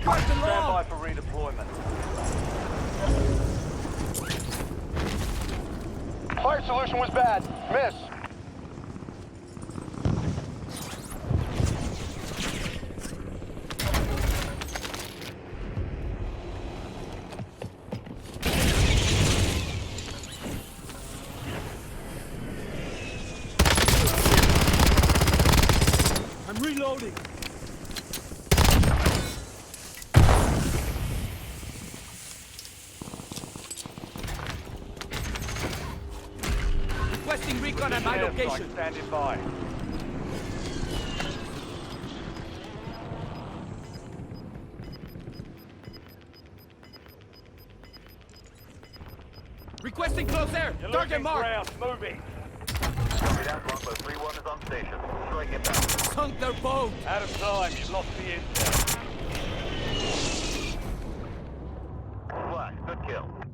Request Stand alarm! by for redeployment. Fire solution was bad. Miss. I'm reloading! Requesting recon at my Airstrike location. standing by. Requesting close air! You're Target losing mark! ground. Moving. Copy that. Longbow 3-1 is on station. Strike inbound. Sunk their boat! Out of time. You've lost the intel. Flash. Good kill.